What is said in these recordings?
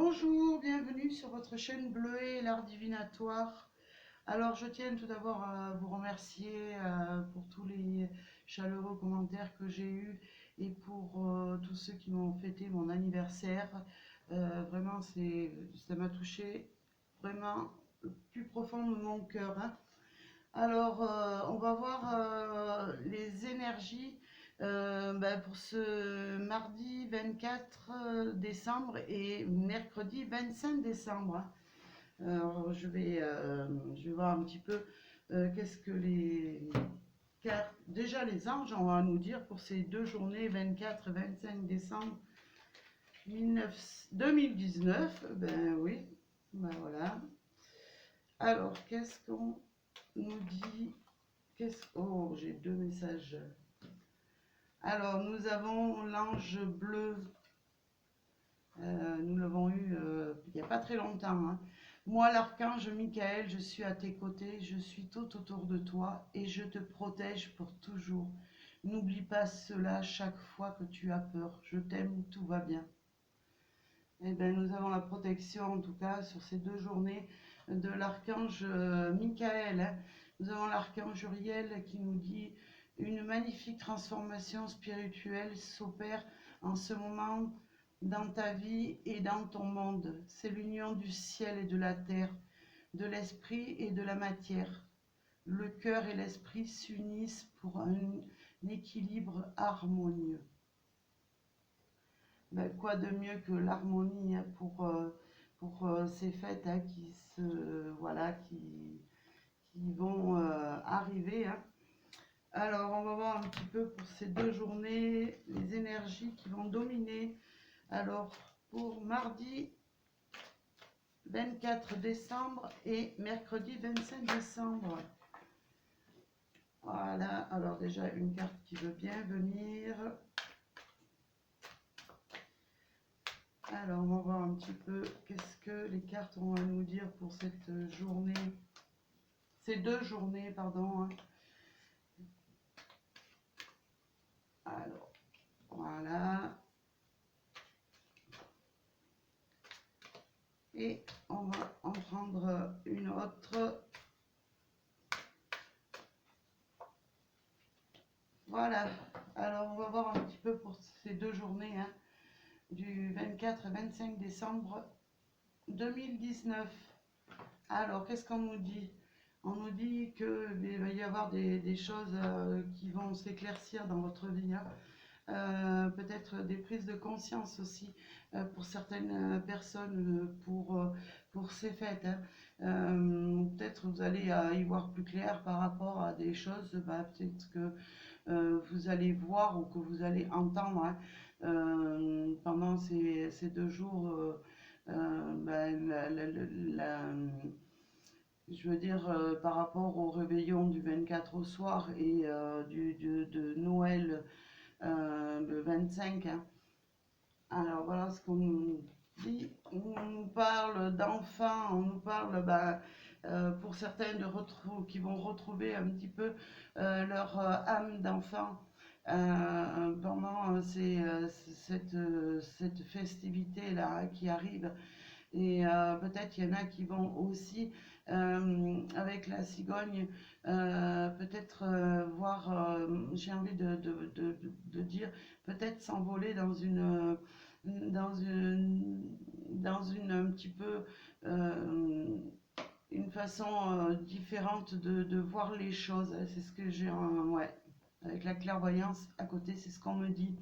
Bonjour, bienvenue sur votre chaîne Bleuet, l'art divinatoire. Alors, je tiens tout d'abord à vous remercier pour tous les chaleureux commentaires que j'ai eus et pour tous ceux qui m'ont fêté mon anniversaire. Vraiment, ça m'a touché vraiment le plus profond de mon cœur, hein. Alors, on va voir les énergies pour ce mardi 24 décembre et mercredi 25 décembre, hein. Alors, je vais voir un petit peu qu'est-ce que les cartes, déjà les anges ont à nous dire pour ces deux journées 24 et 25 décembre 2019. Ben oui, ben voilà. Alors, qu'est-ce qu'on nous dit? Oh, j'ai deux messages. Alors, nous avons l'ange bleu. Nous l'avons eu il n'y a pas très longtemps, hein. Moi, l'archange Michael, je suis à tes côtés, je suis tout autour de toi et je te protège pour toujours. N'oublie pas cela chaque fois que tu as peur. Je t'aime, tout va bien. Eh bien, nous avons la protection, en tout cas, sur ces deux journées, de l'archange Michael, hein. Nous avons l'archange Uriel qui nous dit une magnifique transformation spirituelle s'opère en ce moment dans ta vie et dans ton monde. C'est l'union du ciel et de la terre, de l'esprit et de la matière. Le cœur et l'esprit s'unissent pour un équilibre harmonieux. Ben, quoi de mieux que l'harmonie, hein, pour ces fêtes, hein, qui vont arriver, hein. Alors, on va voir un petit peu pour ces deux journées, les énergies qui vont dominer. Alors, pour mardi 24 décembre et mercredi 25 décembre. Voilà, alors déjà une carte qui veut bien venir. Alors, on va voir un petit peu qu'est-ce que les cartes ont à nous dire pour cette journée. Ces deux journées, pardon, hein. Alors, voilà. Et on va en prendre une autre. Voilà. Alors, on va voir un petit peu pour ces deux journées, hein, du 24 et 25 décembre 2019. Alors, qu'est-ce qu'on nous dit? On nous dit qu'il va y avoir des choses qui vont s'éclaircir dans votre vie, hein. Peut-être des prises de conscience aussi pour certaines personnes pour ces fêtes, hein. Peut-être vous allez y voir plus clair par rapport à des choses, peut-être que vous allez voir ou que vous allez entendre, hein, pendant ces deux jours. Je veux dire, par rapport au réveillon du 24 au soir et de Noël le 25, hein. Alors voilà ce qu'on nous dit. On nous parle d'enfants, on nous parle, pour certains qui vont retrouver un petit peu leur âme d'enfant pendant cette festivité-là, hein, qui arrive. Et peut-être il y en a qui vont aussi, avec la cigogne, peut-être voir, j'ai envie de dire, peut-être s'envoler dans une un petit peu une façon différente de voir les choses. C'est ce que j'ai, ouais, avec la clairvoyance à côté, c'est ce qu'on me dit.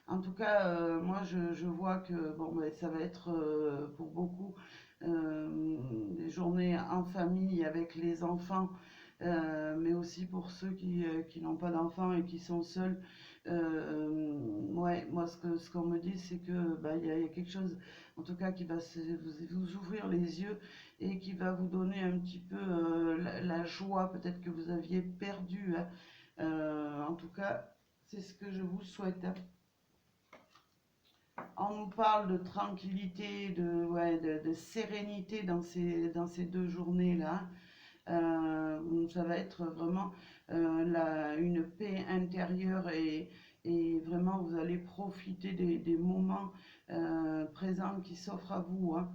En tout cas, moi je vois que bon, ça va être pour beaucoup des journées en famille avec les enfants, mais aussi pour ceux qui n'ont pas d'enfants et qui sont seuls. Ouais, moi ce qu'on me dit, c'est que y a quelque chose, en tout cas, qui va vous ouvrir les yeux et qui va vous donner un petit peu la joie peut-être que vous aviez perdue, hein. En tout cas, c'est ce que je vous souhaite, hein. On nous parle de tranquillité, de sérénité dans ces deux journées-là. Ça va être vraiment une paix intérieure et vraiment vous allez profiter des moments présent qui s'offre à vous, hein.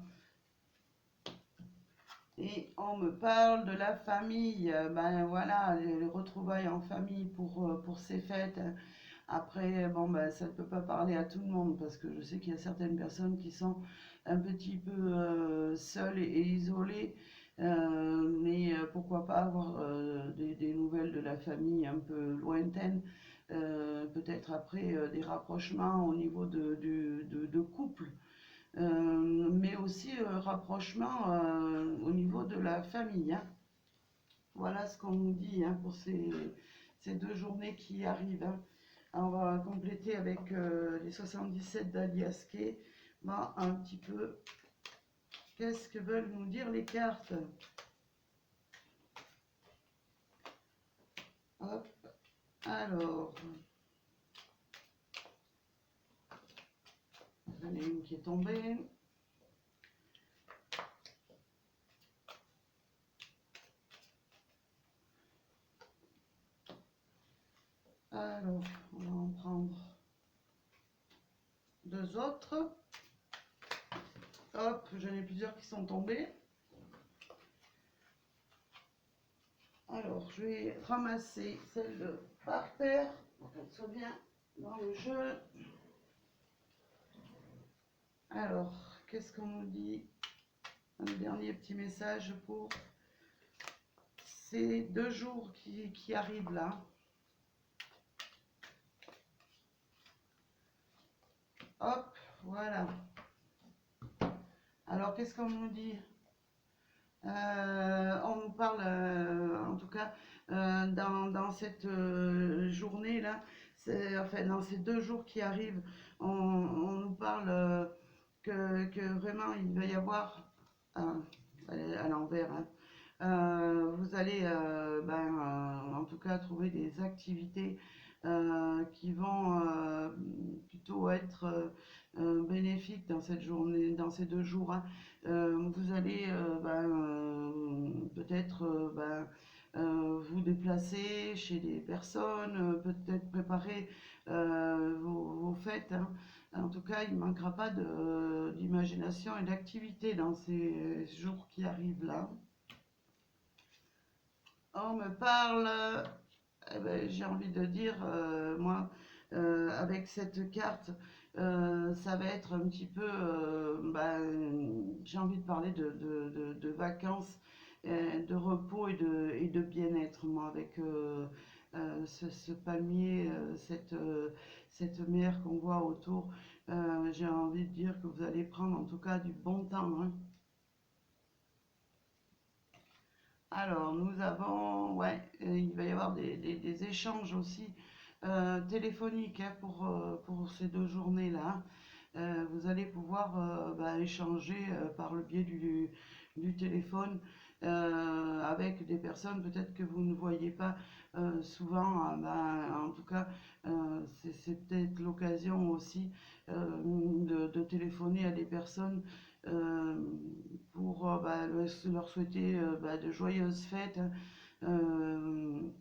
Et on me parle de la famille, ben voilà, les retrouvailles en famille pour ces fêtes. Après, bon, ben, ça ne peut pas parler à tout le monde parce que je sais qu'il y a certaines personnes qui sont un petit peu seules et isolées. Mais pourquoi pas avoir des nouvelles de la famille un peu lointaines. Peut-être après des rapprochements au niveau de couple. Mais aussi rapprochement au niveau de la famille, hein. Voilà ce qu'on nous dit, hein, pour ces 2 journées qui arrivent, hein. On va compléter avec les 77 d'Aliaské. Bah, un petit peu, qu'est-ce que veulent nous dire les cartes? Hop, alors, j'en ai une qui est tombée. Alors, on va en prendre 2 autres. Hop, j'en ai plusieurs qui sont tombés. Alors, je vais ramasser celle de par terre pour qu'elle soit bien dans le jeu. Alors, qu'est-ce qu'on nous dit? Un dernier petit message pour ces 2 jours qui arrivent là. Hop, voilà. Alors, qu'est-ce qu'on nous dit? On nous parle, en tout cas, dans cette journée-là, enfin, dans ces 2 jours qui arrivent, on nous parle que vraiment il va y avoir, à l'envers, hein. Vous allez, en tout cas, trouver des activités qui vont plutôt être bénéfiques dans cette journée, dans ces 2 jours, hein. Vous allez peut-être vous déplacer chez des personnes, peut-être préparer vos fêtes, hein. En tout cas, il ne manquera pas d'imagination et d'activité dans ces jours qui arrivent là. On me parle, eh ben, j'ai envie de dire, moi, avec cette carte, ça va être un petit peu, j'ai envie de parler de vacances, de repos et de bien-être, moi, avec ce palmier, cette mer qu'on voit autour. J'ai envie de dire que vous allez prendre en tout cas du bon temps, hein. Alors, nous avons, ouais, il va y avoir des échanges aussi téléphoniques, hein, pour ces 2 journées-là. Vous allez pouvoir échanger par le biais du téléphone avec des personnes peut-être que vous ne voyez pas souvent. En tout cas, c'est peut-être l'occasion aussi de téléphoner à des personnes euh, pour leur souhaiter de joyeuses fêtes, hein.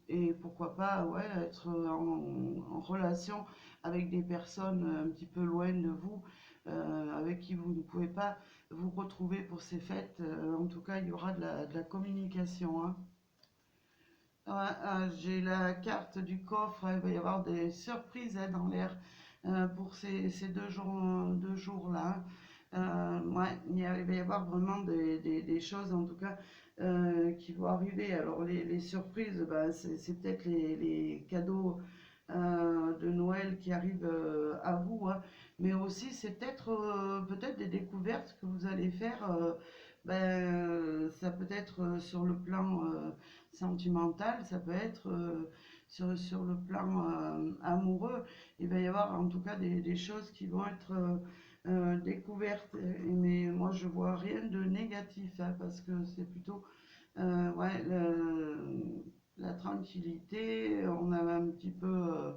Et pourquoi pas, ouais, être en relation avec des personnes un petit peu loin de vous, avec qui vous ne pouvez pas vous retrouver pour ces fêtes. En tout cas, il y aura de la communication, hein. Ouais, j'ai la carte du coffre, il va y avoir des surprises, hein, dans l'air pour ces 2 jours là. Ouais, il va y avoir vraiment des choses en tout cas qui vont arriver. Alors les surprises, c'est peut-être les cadeaux de Noël qui arrivent à vous, hein. Mais aussi c'est peut-être des découvertes que vous allez faire. Ça peut être sur le plan sentimental, ça peut être sur le plan amoureux. Il va y avoir en tout cas des choses qui vont être découvertes. Mais moi, je vois rien de négatif, hein, parce que c'est plutôt ouais, la tranquillité. On a un petit peu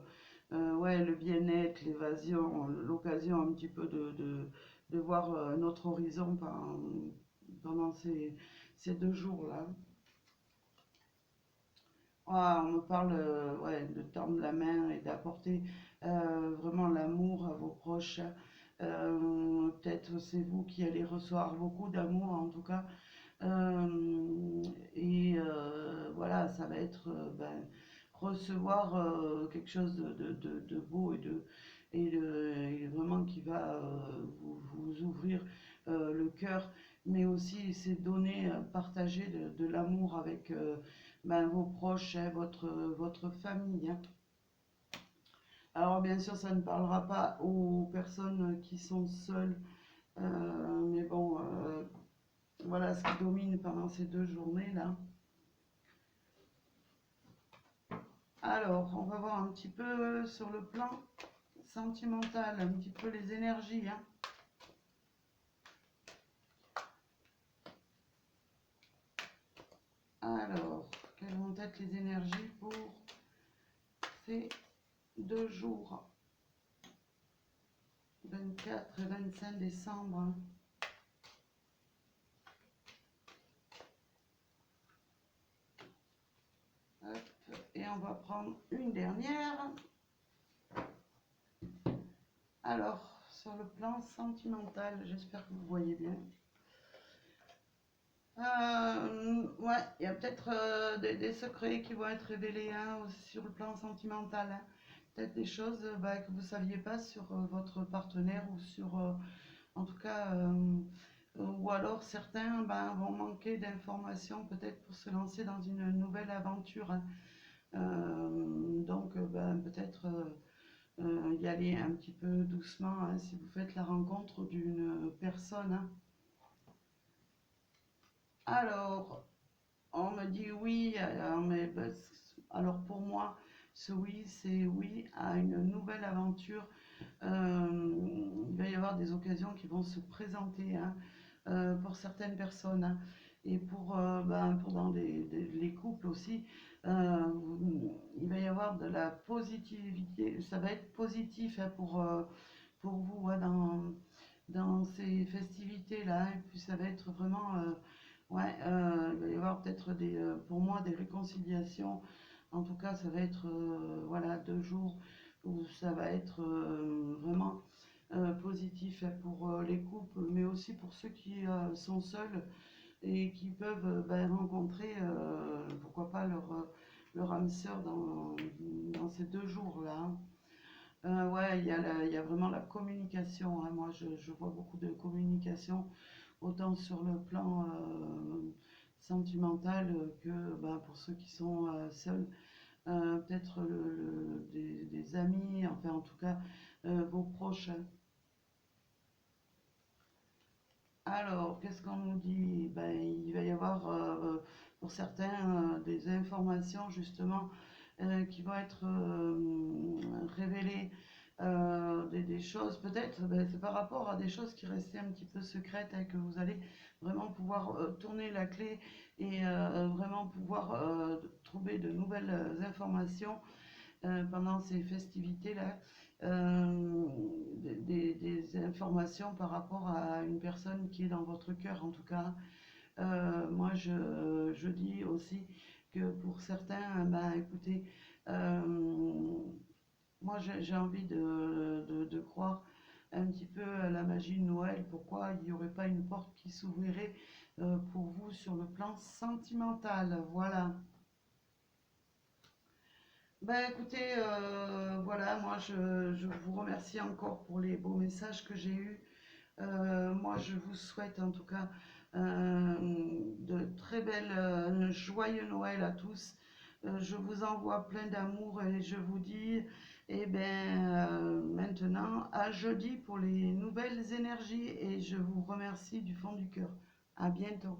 ouais, le bien-être, l'évasion, l'occasion un petit peu de voir notre horizon pendant ces 2 jours-là. On me parle ouais, de tendre la main et d'apporter vraiment l'amour à vos proches, Peut-être c'est vous qui allez recevoir beaucoup d'amour en tout cas. Voilà, ça va être recevoir quelque chose de beau et vraiment qui va vous ouvrir le cœur, mais aussi c'est donner, partager de l'amour avec vos proches, hein, votre famille, hein. Alors bien sûr, ça ne parlera pas aux personnes qui sont seules, mais bon, voilà ce qui domine pendant ces 2 journées-là. Alors, on va voir un petit peu sur le plan sentimental, un petit peu les énergies, hein. Alors, quelles vont être les énergies pour ces 2 jours, 24 et 25 décembre, hein. Hop, et on va prendre une dernière. Alors, sur le plan sentimental, j'espère que vous voyez bien. Ouais, il y a peut-être des secrets qui vont être révélés, hein, aussi sur le plan sentimental, hein. Peut-être des choses que vous ne saviez pas sur votre partenaire ou sur, en tout cas, ou alors certains vont manquer d'informations peut-être pour se lancer dans une nouvelle aventure, hein. Donc, peut-être y aller un petit peu doucement, hein, si vous faites la rencontre d'une personne, hein. Alors, on me dit oui, alors pour moi, ce oui, c'est oui à une nouvelle aventure. Il va y avoir des occasions qui vont se présenter, hein, pour certaines personnes, hein. Et pour dans les couples aussi, euh, il va y avoir de la positivité, ça va être positif, hein, pour vous, hein, dans ces festivités-là. Et puis ça va être vraiment, ouais, il va y avoir peut-être pour moi des réconciliations. En tout cas, ça va être voilà 2 jours où ça va être vraiment positif, hein, pour les couples, mais aussi pour ceux qui sont seuls et qui peuvent rencontrer, pourquoi pas leur âme sœur dans ces 2 jours-là, hein. Ouais, il y a vraiment la communication, hein. Moi, je vois beaucoup de communication, autant sur le plan sentimental que pour ceux qui sont seuls. Peut-être des amis, enfin en tout cas vos proches, hein. Alors, qu'est-ce qu'on nous dit? Il va y avoir pour certains des informations justement qui vont être révélées, des choses peut-être, c'est par rapport à des choses qui restaient un petit peu secrètes, hein, que vous allez vraiment pouvoir tourner la clé et vraiment pouvoir trouver de nouvelles informations pendant ces festivités-là, des informations par rapport à une personne qui est dans votre cœur en tout cas. Moi je dis aussi que pour certains, écoutez, moi j'ai envie de croire un petit peu à la magie de Noël. Pourquoi il n'y aurait pas une porte qui s'ouvrirait pour vous sur le plan sentimental? Voilà. Écoutez, voilà, moi je vous remercie encore pour les beaux messages que j'ai eus. Moi je vous souhaite en tout cas de très belles, joyeux Noël à tous. Je vous envoie plein d'amour et je vous dis, eh bien, maintenant à jeudi pour les nouvelles énergies et je vous remercie du fond du cœur. À bientôt.